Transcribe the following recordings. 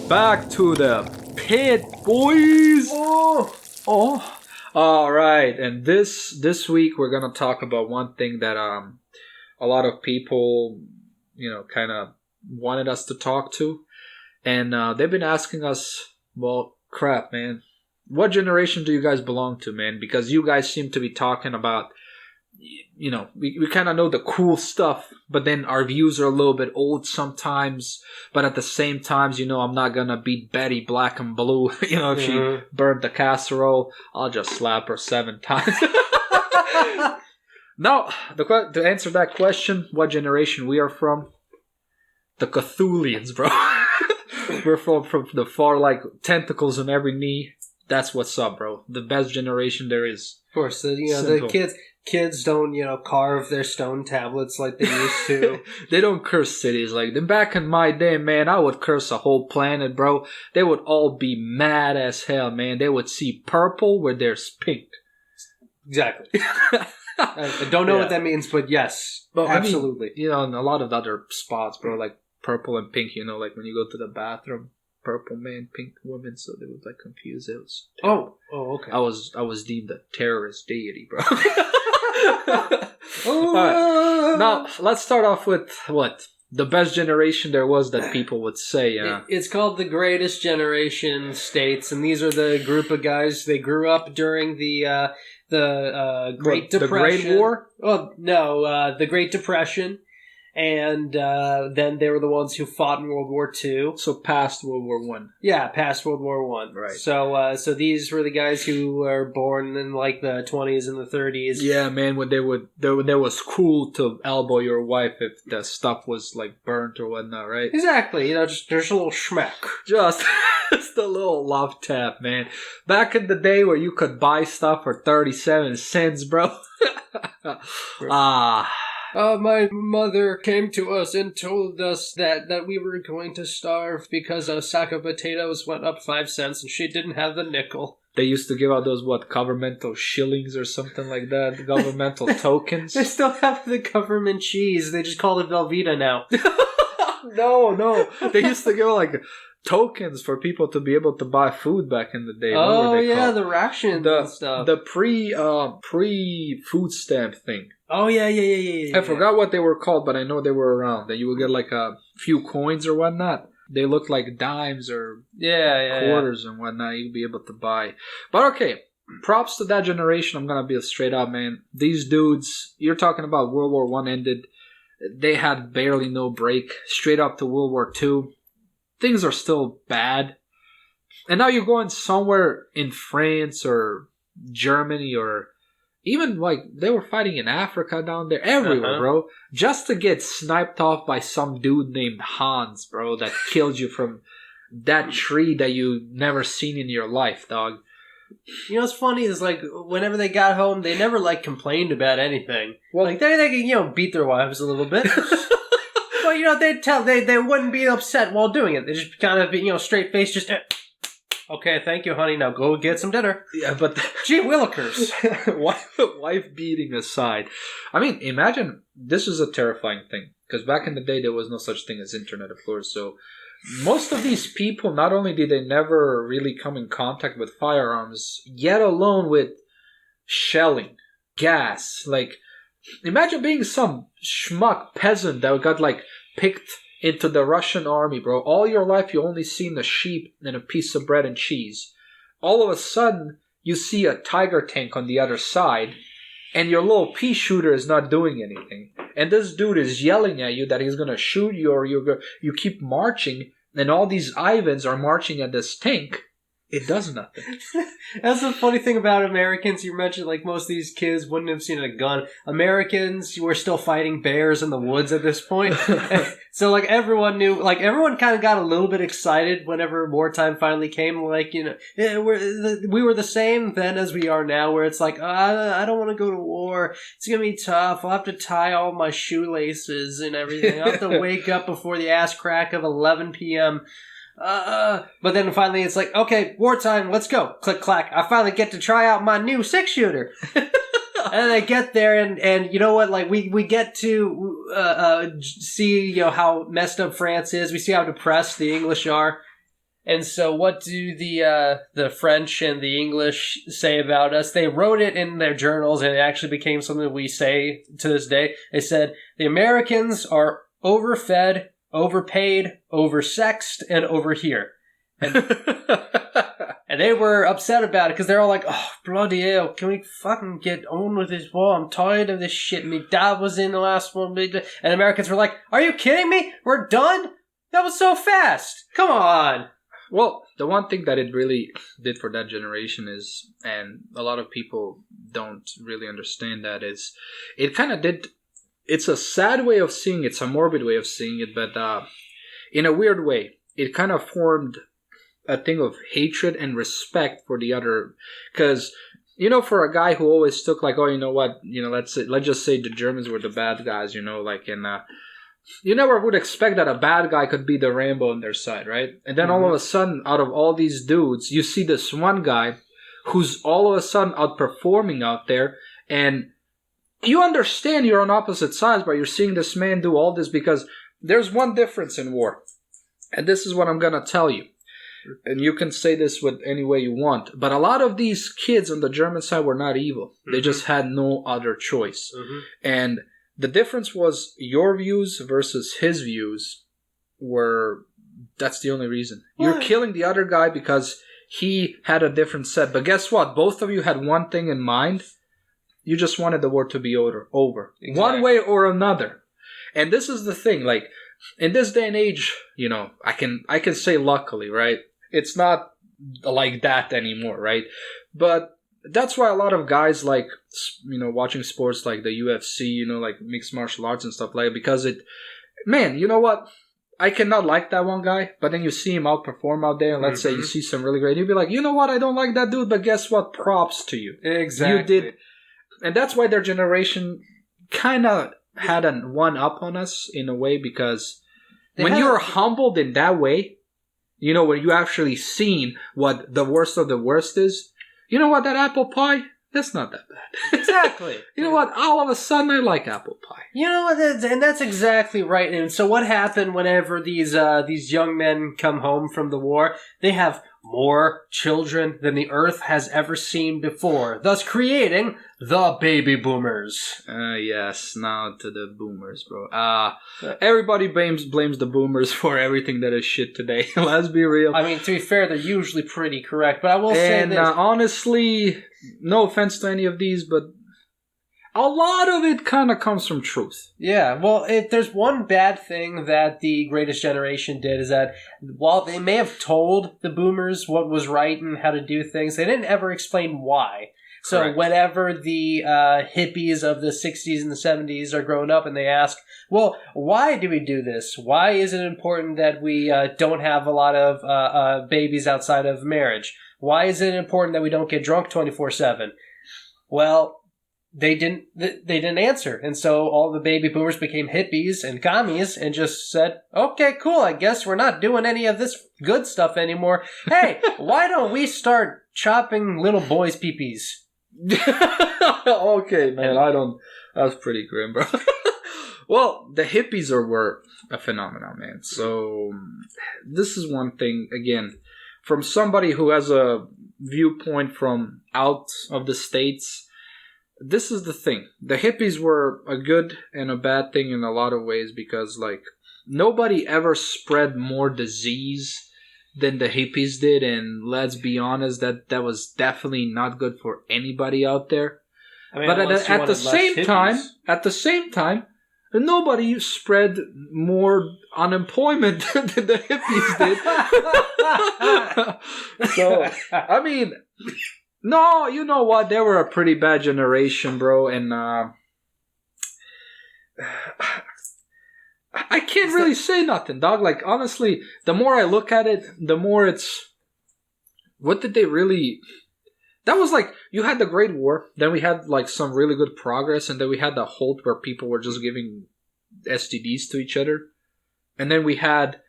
back to the pit, boys. Oh. All right, and this week we're gonna talk about one thing that a lot of people, kind of wanted us to talk to, and they've been asking us, well, crap, man, what generation do you guys belong to, man? Because you guys seem to be talking about, we kind of know the cool stuff, but then our views are a little bit old sometimes. But at the same time, I'm not going to beat Betty black and blue. If she burned the casserole, I'll just slap her 7 times. Now, to answer that question, what generation we are from? The Cthulhians, bro. We're from the far, like, tentacles on every knee. That's what's up, bro. The best generation there is. Of course, the kids don't, carve their stone tablets like they used to. They don't curse cities like them. Back in my day, man, I would curse a whole planet, bro. They would all be mad as hell, man. They would see purple where there's pink. Exactly. I don't know what that means, but yes, absolutely. In a lot of other spots, bro, like purple and pink, like when you go to the bathroom. Purple man, pink woman, so they would confuse it. Okay. I was deemed a terrorist deity, bro. Right. Now let's start off with what the best generation there was that people would say. It's called the greatest generation in States, and these are the group of guys. They grew up during the Great Depression. The Great War? Oh no, the Great Depression. And then they were the ones who fought in World War II. So past World War One. Yeah, past World War One. Right. So these were the guys who were born in like the 20s and the 30s. Yeah, man. When they was cool to elbow your wife if the stuff was like burnt or whatnot, right? Exactly. Just a little schmack. Just a little love tap, man. Back in the day where you could buy stuff for 37 cents, bro. My mother came to us and told us that we were going to starve because a sack of potatoes went up 5 cents and she didn't have the nickel. They used to give out those, governmental shillings or something like that? Governmental tokens? They still have the government cheese. They just call it Velveeta now. No. They used to give, tokens for people to be able to buy food back in the day. Oh, yeah, the rations and stuff. The pre-food stamp thing. Oh, yeah. I forgot what they were called, but I know they were around. That you would get a few coins or whatnot. They looked like dimes or quarters and whatnot you'd be able to buy. But okay, props to that generation. I'm going to be straight up, man. These dudes, you're talking about World War I ended. They had barely no break. Straight up to World War II. Things are still bad. And now you're going somewhere in France or Germany or even they were fighting in Africa down there, everywhere, bro. Just to get sniped off by some dude named Hans, bro, that killed you from that tree that you never seen in your life, dog. What's funny is whenever they got home, they never complained about anything. Well, they beat their wives a little bit. But they wouldn't be upset while doing it. They just kind of straight face, just okay, thank you, honey. Now go get some dinner. Yeah, but gee willikers. Wife beating aside, I mean, imagine this is a terrifying thing because back in the day there was no such thing as internet, of course. So most of these people, not only did they never really come in contact with firearms, yet alone with shelling, gas. Imagine being some schmuck peasant that got picked into the Russian army, bro. All your life you only seen a sheep and a piece of bread and cheese. All of a sudden you see a tiger tank on the other side and your little pea shooter is not doing anything. And this dude is yelling at you that he's going to shoot you or you keep marching and all these Ivans are marching at this tank. It does nothing. That's the funny thing about Americans. You mentioned most of these kids wouldn't have seen a gun. Americans were still fighting bears in the woods at this point. So everyone knew, everyone kind of got a little bit excited whenever wartime finally came. We were the same then as we are now, where it's I don't want to go to war. It's going to be tough. I'll have to tie all my shoelaces and everything. I'll have to wake up before the ass crack of 11 p.m. But then finally it's okay, wartime, let's go. Click, clack. I finally get to try out my new 6-shooter. And I get there and you know what, we get to, see, how messed up France is. We see how depressed the English are. And so what do the French and the English say about us? They wrote it in their journals, and it actually became something that we say to this day. They said, the Americans are overfed, overpaid, oversexed, and overhere. And they were upset about it because they're all like, oh, bloody hell, can we fucking get on with this war? I'm tired of this shit. My dad was in the last one. And Americans were like, are you kidding me? We're done? That was so fast. Come on. Well, the one thing that it really did for that generation is, and a lot of people don't really understand that, is it kind of did, it's a sad way of seeing it, it's a morbid way of seeing it, but in a weird way, it kind of formed a thing of hatred and respect for the other, because for a guy who always took like, oh, you know what, let's just say the Germans were the bad guys, like in you never would expect that a bad guy could be the Rambo on their side, right? And then all of a sudden, out of all these dudes, you see this one guy who's all of a sudden outperforming out there, and you understand you're on opposite sides, but you're seeing this man do all this because there's one difference in war, and this is what I'm gonna tell you. And you can say this with any way you want, but a lot of these kids on the German side were not evil. They just had no other choice. And the difference was your views versus his views that's the only reason. You're killing the other guy because he had a different set. But guess what? Both of you had one thing in mind. You just wanted the war to be over. Exactly. One way or another. And this is the thing, like, in this day and age, I can say luckily, right? It's not like that anymore, right? But that's why a lot of guys like, watching sports like the UFC, like mixed martial arts and stuff like that, because man, you know what? I cannot like that one guy, but then you see him outperform out there, and let's say you see some really great, you'll be like, you know what? I don't like that dude, but guess what? Props to you. Exactly. You did. And that's why their generation kind of had a one-up on us in a way, because when you're humbled in that way, when you actually seen what the worst of the worst is, you know what, that apple pie, that's not that bad. Exactly. You know what, all of a sudden I like apple pie. You know what, and that's exactly right. And so what happened whenever these young men come home from the war? They have more children than the Earth has ever seen before, thus creating the baby boomers. Yes, now to the boomers, bro. Everybody blames the boomers for everything that is shit today. Let's be real. I mean, to be fair, they're usually pretty correct, but I will say this. And honestly, no offense to any of these, but a lot of it kind of comes from truth. Yeah, well, if there's one bad thing that the Greatest Generation did, is that while they may have told the boomers what was right and how to do things, they didn't ever explain why. So Correct. whenever the hippies of the 60s and the 70s are growing up and they ask, well, why do we do this? Why is it important that we don't have a lot of babies outside of marriage? Why is it important that we don't get drunk 24/7? Well, they didn't answer, and so all the baby boomers became hippies and commies and just said, okay, cool, I guess we're not doing any of this good stuff anymore. Hey, why don't we start chopping little boys' peepees? Okay, man, that's pretty grim, bro. Well, the hippies were a phenomenon, man. So this is one thing, again, from somebody who has a viewpoint from out of the States. This is the thing. The hippies were a good and a bad thing in a lot of ways, because, like, nobody ever spread more disease than the hippies did, and let's be honest, that was definitely not good for anybody out there. I mean, but at the same time, nobody spread more unemployment than the hippies did. So, I mean, no, you know what? They were a pretty bad generation, bro, and I can't really say nothing, dog. Like, honestly, the more I look at it, the more it's... What did they really... That was like, you had the Great War, then we had like some really good progress, and then we had the halt where people were just giving STDs to each other. And then we had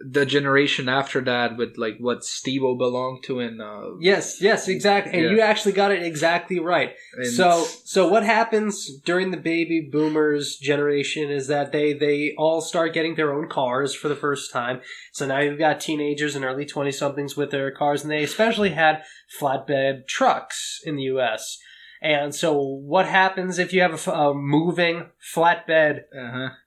the generation after that with like what Steve-O belonged to and Yes, exactly. And you actually got it exactly right. So what happens during the baby boomers generation is that they all start getting their own cars for the first time. So now you've got teenagers and early 20-somethings with their cars, and they especially had flatbed trucks in the US. And so what happens if you have a moving flatbed?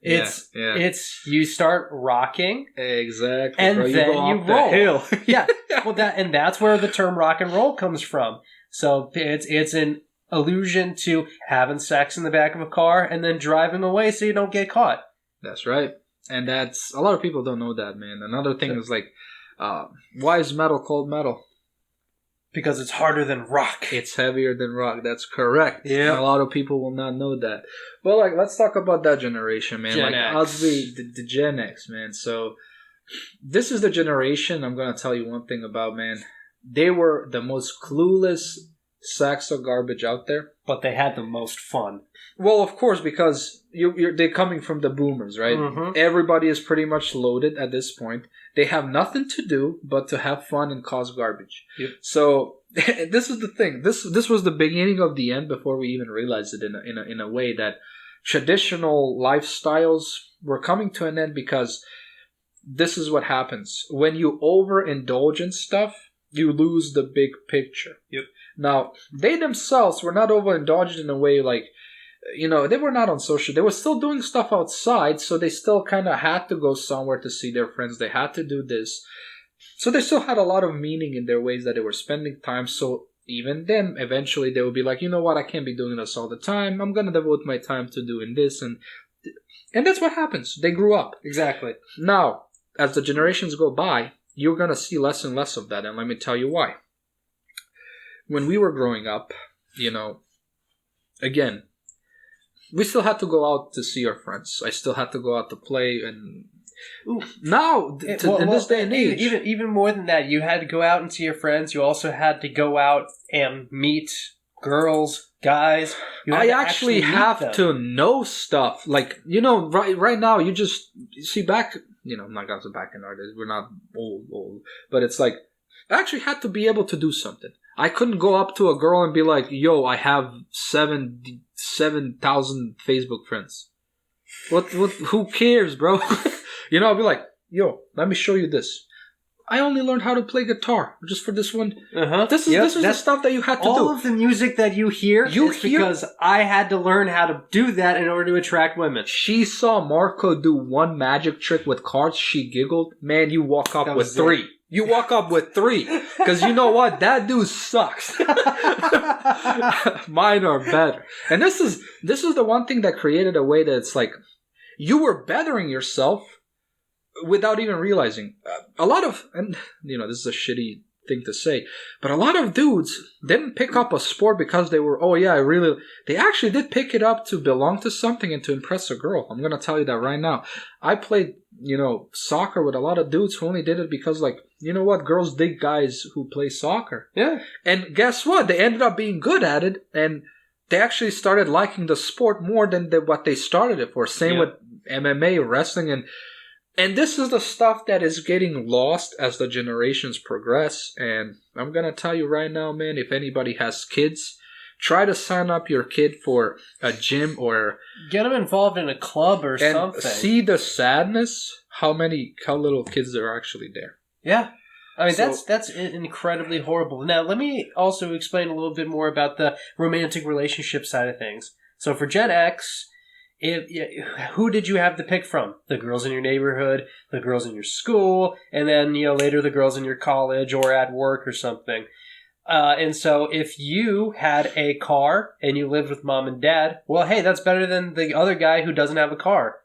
It's you start rocking. Exactly. And bro. then you roll. Hill. Yeah. Well, that's where the term rock and roll comes from. So it's an allusion to having sex in the back of a car and then driving away so you don't get caught. That's right. And that's a lot of people don't know that, man. Another thing is like, why is metal called metal? Because it's harder than rock. It's heavier than rock. That's correct. Yeah. A lot of people will not know that. But like, let's talk about that generation, man. Gen like, X. the Gen X, man. So this is the generation I'm gonna tell you one thing about, man. They were the most clueless sacks of garbage out there, but they had the most fun. Well, of course, because they're coming from the boomers, right? Mm-hmm. Everybody is pretty much loaded at this point. They have nothing to do but to have fun and cause garbage. Yep. So this is the thing. This was the beginning of the end before we even realized it in a way that traditional lifestyles were coming to an end, because this is what happens. When you overindulge in stuff, you lose the big picture. Yep. Now, they themselves were not overindulged in a way like, they were not on social. They were still doing stuff outside, so they still kind of had to go somewhere to see their friends. They had to do this. So they still had a lot of meaning in their ways that they were spending time. So even then, eventually they would be like, you know what, I can't be doing this all the time. I'm going to devote my time to doing this. And that's what happens. They grew up. Exactly. Now, as the generations go by, you're going to see less and less of that. And let me tell you why. When we were growing up, again, we still had to go out to see our friends. I still had to go out to play. And now, in this day and age, even more than that, you had to go out and see your friends. You also had to go out and meet girls, guys. I actually have to know stuff. Like, right now, you just see back. I'm not going to say back in our days. We're not old, but it's like I actually had to be able to do something. I couldn't go up to a girl and be like, "Yo, I have 7,000 Facebook friends." What? Who cares, bro? I'll be like, "Yo, let me show you this. I only learned how to play guitar just for this one." This is the stuff that you had to do. All of the music that you hear because I had to learn how to do that in order to attract women. She saw Marco do one magic trick with cards. She giggled. Man, you walk up with 3. You walk up with 3. Because you know what? That dude sucks. Mine are better. And this is the one thing that created a way that it's like you were bettering yourself without even realizing. A lot of, and this is a shitty thing to say, but a lot of dudes didn't pick up a sport because they were, they actually did pick it up to belong to something and to impress a girl. I'm going to tell you that right now. I played, soccer with a lot of dudes who only did it because, like, girls dig guys who play soccer. Yeah. And guess what? They ended up being good at it, and they actually started liking the sport more than what they started it for. Same with MMA, wrestling, and this is the stuff that is getting lost as the generations progress. And I'm going to tell you right now, man, if anybody has kids, try to sign up your kid for a gym or get them involved in a club or something. See the sadness, how little kids there are actually there. Yeah. I mean, that's incredibly horrible. Now, let me also explain a little bit more about the romantic relationship side of things. So for Gen X, who did you have to pick from? The girls in your neighborhood, the girls in your school, and then later the girls in your college or at work or something. And so if you had a car and you lived with mom and dad, well, hey, that's better than the other guy who doesn't have a car.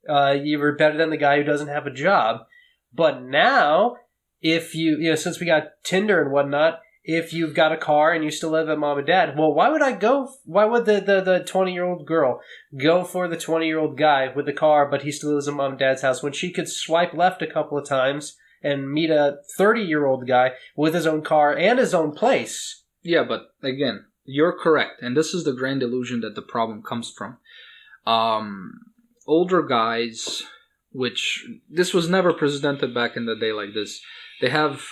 You were better than the guy who doesn't have a job. But now, if since we got Tinder and whatnot, if you've got a car and you still live at mom and dad, well, why would the 20-year-old girl go for the 20-year-old guy with the car, but he still lives at mom and dad's house when she could swipe left a couple of times and meet a 30-year-old guy with his own car and his own place? Yeah, but again, you're correct. And this is the grand illusion that the problem comes from. Older guys which this was never presented back in the day like this. They have,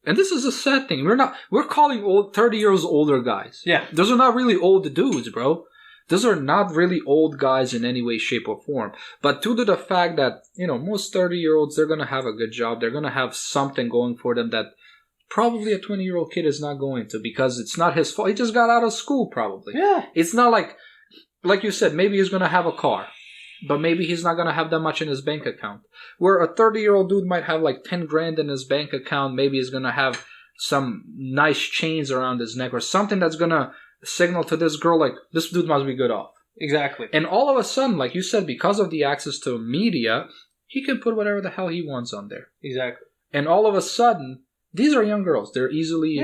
and this is a sad thing. We're calling 30 years older guys. Yeah. Those are not really old dudes, bro. Those are not really old guys in any way, shape, or form. But due to the fact that, most 30-year-olds, they're going to have a good job. They're going to have something going for them that probably a 20-year-old kid is not going to, because it's not his fault. He just got out of school, probably. Yeah. It's not like you said, maybe he's going to have a car, but maybe he's not going to have that much in his bank account. Where a 30-year-old dude might have like 10 grand in his bank account. Maybe he's going to have some nice chains around his neck or something that's going to signal to this girl, like, this dude must be good off. Exactly. And all of a sudden, like you said, because of the access to media, he can put whatever the hell he wants on there. Exactly. And all of a sudden, these are young girls. They're easily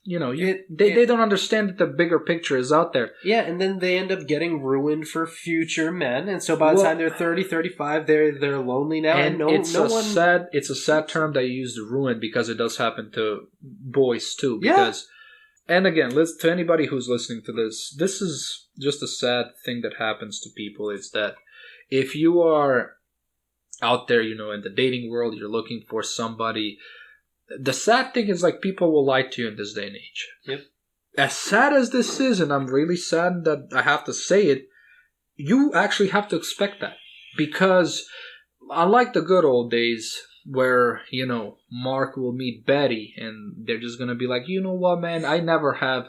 they don't understand that the bigger picture is out there. Yeah, and then they end up getting ruined for future men. And so by the time they're 30, 35, they're lonely now. And it's a sad term that you use, ruined, because it does happen to boys too. Because, and again, to anybody who's listening to this is just a sad thing that happens to people. It's that if you are out there, in the dating world, you're looking for somebody. The sad thing is, like, people will lie to you in this day and age. Yep. As sad as this is, and I'm really sad that I have to say it, you actually have to expect that. Because unlike the good old days where, Mark will meet Betty and they're just going to be like, you know what, man, I never have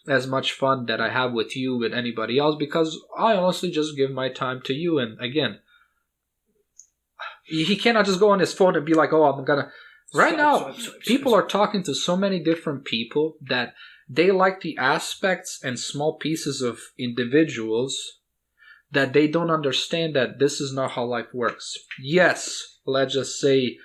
as much fun that I have with you with anybody else because I honestly just give my time to you. And again, he cannot just go on his phone and be like, oh, I'm going to... Right now, people are talking to so many different people that they like the aspects and small pieces of individuals that they don't understand that this is not how life works. Yes, let's just say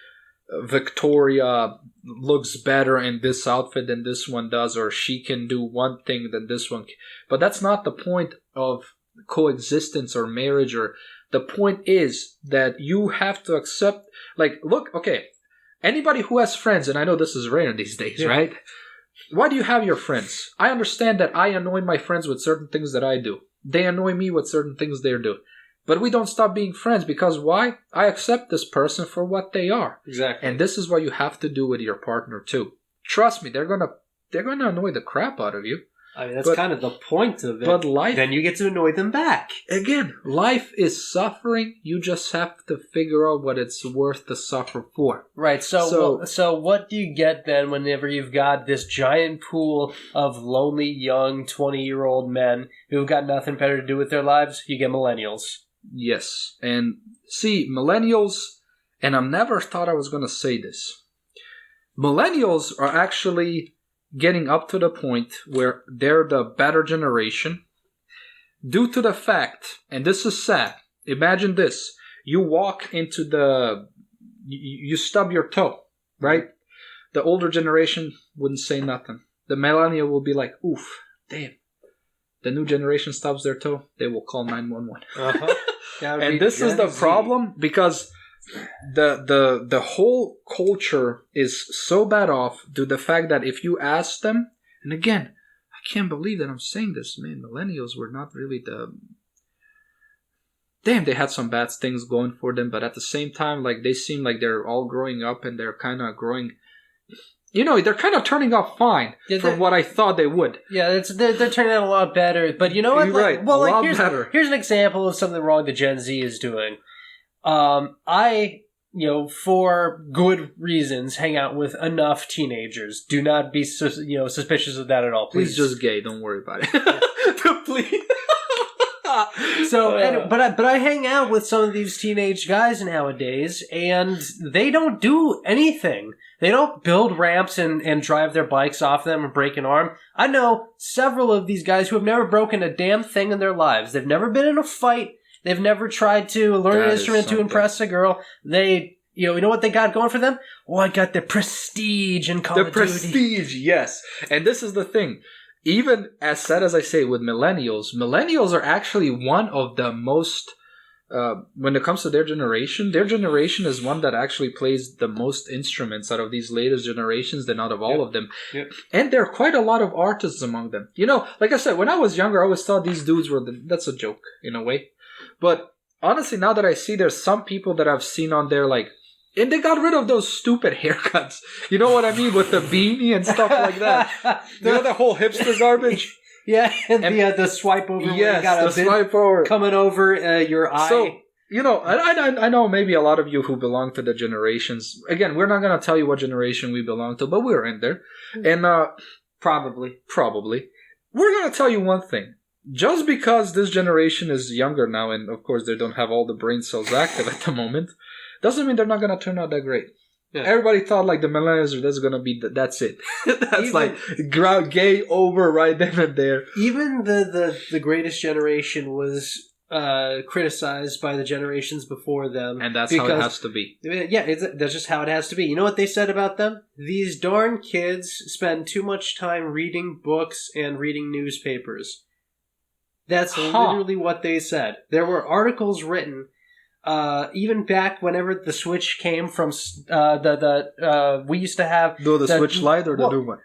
Victoria looks better in this outfit than this one does, or she can do one thing than this one. But that's not the point of coexistence or marriage. Or the point is that you have to accept, anybody who has friends, and I know this is rare these days, right? Why do you have your friends? I understand that I annoy my friends with certain things that I do. They annoy me with certain things they do. But we don't stop being friends because why? I accept this person for what they are. Exactly. And this is what you have to do with your partner too. Trust me, they're gonna annoy the crap out of you. I mean, that's kind of the point of it. But life... Then you get to annoy them back. Again, life is suffering. You just have to figure out what it's worth to suffer for. Right. So what do you get then whenever you've got this giant pool of lonely, young, 20-year-old men who've got nothing better to do with their lives? You get millennials. Yes. And see, millennials, and I never thought I was going to say this, millennials are actually getting up to the point where they're the better generation due to the fact, and this is sad, imagine this, you walk into you stub your toe, right? The older generation wouldn't say nothing. The millennial will be like, oof, damn. The new generation stubs their toe, they will call 911. Uh-huh. And this is the problem because the whole culture is so bad off due to the fact that if you ask them, and again, I can't believe that I'm saying this, man, millennials were not really they had some bad things going for them, but at the same time, like, they seem like they're all growing up and they're kind of growing, they're kind of turning out fine from what I thought they would. Yeah, they're turning out a lot better, but you know what? Right, better. Here's an example of something wrong the Gen Z is doing. I, for good reasons, hang out with enough teenagers. Do not be, suspicious of that at all, please. He's just gay. Don't worry about it. Please. But I hang out with some of these teenage guys nowadays, and they don't do anything. They don't build ramps and drive their bikes off them and break an arm. I know several of these guys who have never broken a damn thing in their lives. They've never been in a fight. They've never tried to learn an instrument to impress a girl. They, you know what they got going for them? Oh, I got the prestige in Call of Duty. The prestige, yes. And this is the thing. Even as sad as I say with millennials are actually one of the most, when it comes to their generation is one that actually plays the most instruments out of these latest generations than out of all of them. Yep. And there are quite a lot of artists among them. Like I said, when I was younger, I always thought these dudes were that's a joke in a way. But honestly, now that I see, there's some people that I've seen on there, like, and they got rid of those stupid haircuts. You know what I mean? With the beanie and stuff like that. You know that whole hipster garbage? Yeah, and the swipe over. Yes, you got the swipe over. Coming over your eye. So, you know, I know maybe a lot of you who belong to the generations. Again, we're not going to tell you what generation we belong to, but we're in there. And Probably. We're going to tell you one thing. Just because this generation is younger now, and of course they don't have all the brain cells active at the moment, doesn't mean they're not going to turn out that great. Yeah. Everybody thought like the millennials are that's going to be that's it. That's like gay over right then and there. Even the greatest generation was criticized by the generations before them, and that's how it has to be. Yeah, that's just how it has to be. You know what they said about them? These darn kids spend too much time reading books and reading newspapers. That's literally what they said. There were articles written. Even back whenever the Switch came from we used to have the Switch Lite or the new one.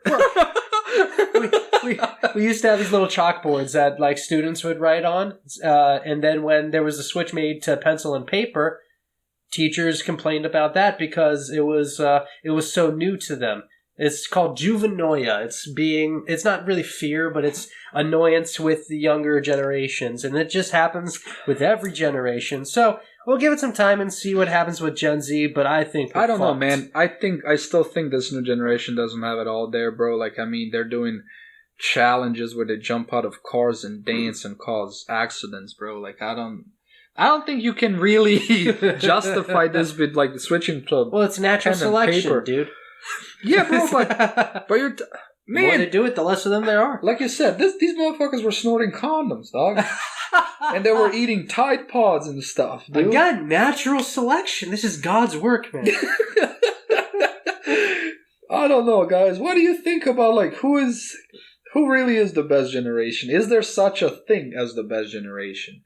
we used to have these little chalkboards that like students would write on, and then when there was a switch made to pencil and paper, teachers complained about that because it was so new to them. It's called juvenoia. It's not really fear, but it's annoyance with the younger generations, and it just happens with every generation. So we'll give it some time and see what happens with Gen Z, but I think I don't know, man. I still think this new generation doesn't have it all there, bro. Like, I mean, they're doing challenges where they jump out of cars and dance and cause accidents, bro. Like, I don't think you can really justify this with like the switching club. Well, it's natural selection, dude. Yeah, bro, but you're man. The more they do it, the less of them there are. Like you said, these motherfuckers were snorting condoms, dog. And they were eating Tide Pods and stuff, dude. Again, natural selection. This is God's work, man. I don't know, guys. What do you think about, like, who really is the best generation? Is there such a thing as the best generation?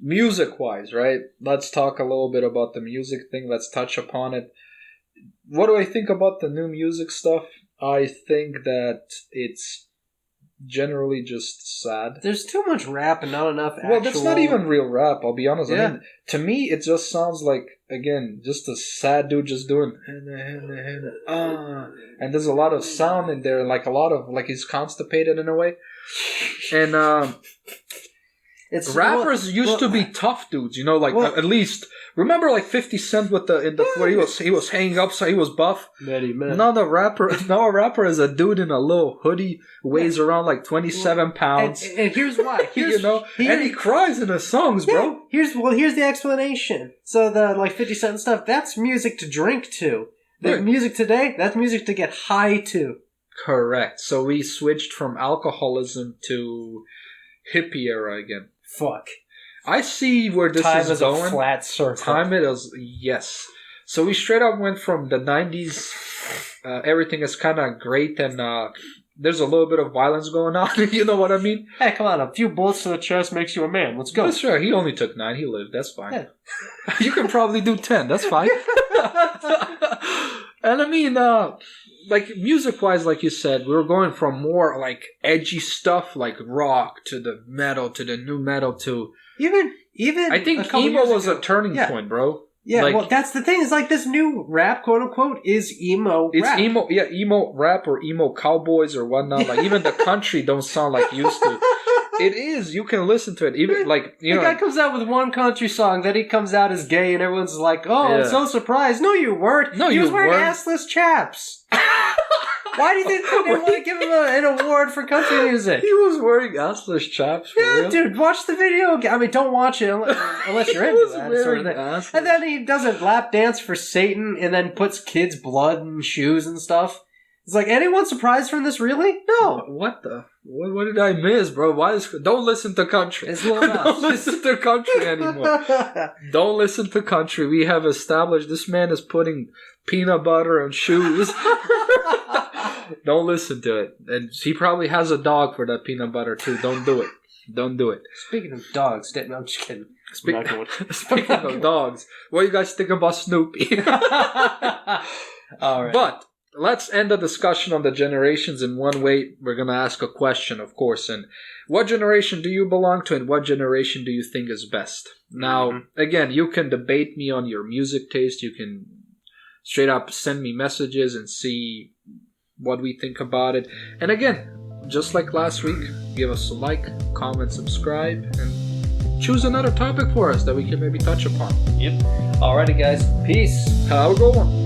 Music-wise, right? Let's talk a little bit about the music thing. Let's touch upon it. What do I think about the new music stuff? I think that it's generally just sad. There's too much rap and not enough actual... Well, that's not even real rap, I'll be honest. Yeah. I mean, to me, it just sounds like, again, just a sad dude just doing... And there's a lot of sound in there, like a lot of... Like, he's constipated in a way. And rappers used to be tough dudes, you know, like at least... Remember, like 50 Cent with where he was hanging up, so he was buff. Now a rapper is a dude in a little hoodie, weighs around like 27 pounds. And here's why. And he cries in his songs, bro. Here's the explanation. So the like 50 Cent stuff, that's music to drink to. The music today, that's music to get high to. Correct. So we switched from alcoholism to hippie era again. Fuck. I see where this is going. Time is a flat circle. Yes. So we straight up went from the 90s, everything is kind of great, and there's a little bit of violence going on, you know what I mean? Hey, come on, a few bullets to the chest makes you a man. Let's go. That's right, he only took 9, he lived, that's fine. Yeah. You can probably do 10, that's fine. And I mean, like, music-wise, like you said, we were going from more, like, edgy stuff, like rock, to the metal, to the new metal, to... Even I think emo was a turning point, bro. Yeah, like, well, that's the thing. Is like this new rap, quote unquote, is emo. It's rap. emo rap or emo cowboys or whatnot. Like even the country don't sound like used to. It is. You can listen to it. Even like the guy comes out with one country song, then he comes out as gay, and everyone's like, "Oh, yeah. I'm so surprised." No, you weren't. No, he was wearing weren't. Assless chaps. Why do you think they want to give him an award for country music? He was wearing assless chaps. For real? Dude, watch the video. I mean, don't watch it unless you're into that sort of thing. Assless. And then he does a lap dance for Satan, and then puts kids' blood in shoes and stuff. It's like, anyone surprised from this? Really? No. What did I miss, bro? Don't listen to country. It's don't listen to country anymore. Don't listen to country. We have established this man is putting peanut butter on shoes. Don't listen to it. And he probably has a dog for that peanut butter too. Don't do it. Don't do it. Speaking of dogs, no, I'm just kidding. Speaking of dogs, what do you guys think about Snoopy? All right. But let's end the discussion on the generations in one way. We're going to ask a question, of course. And what generation do you belong to, and what generation do you think is best? Now, again, you can debate me on your music taste. You can straight up send me messages and see what we think about it. And again, just like last week, give us a like, comment, subscribe, and choose another topic for us that we can maybe touch upon. Yep. Alrighty, guys. Peace. Have a good one.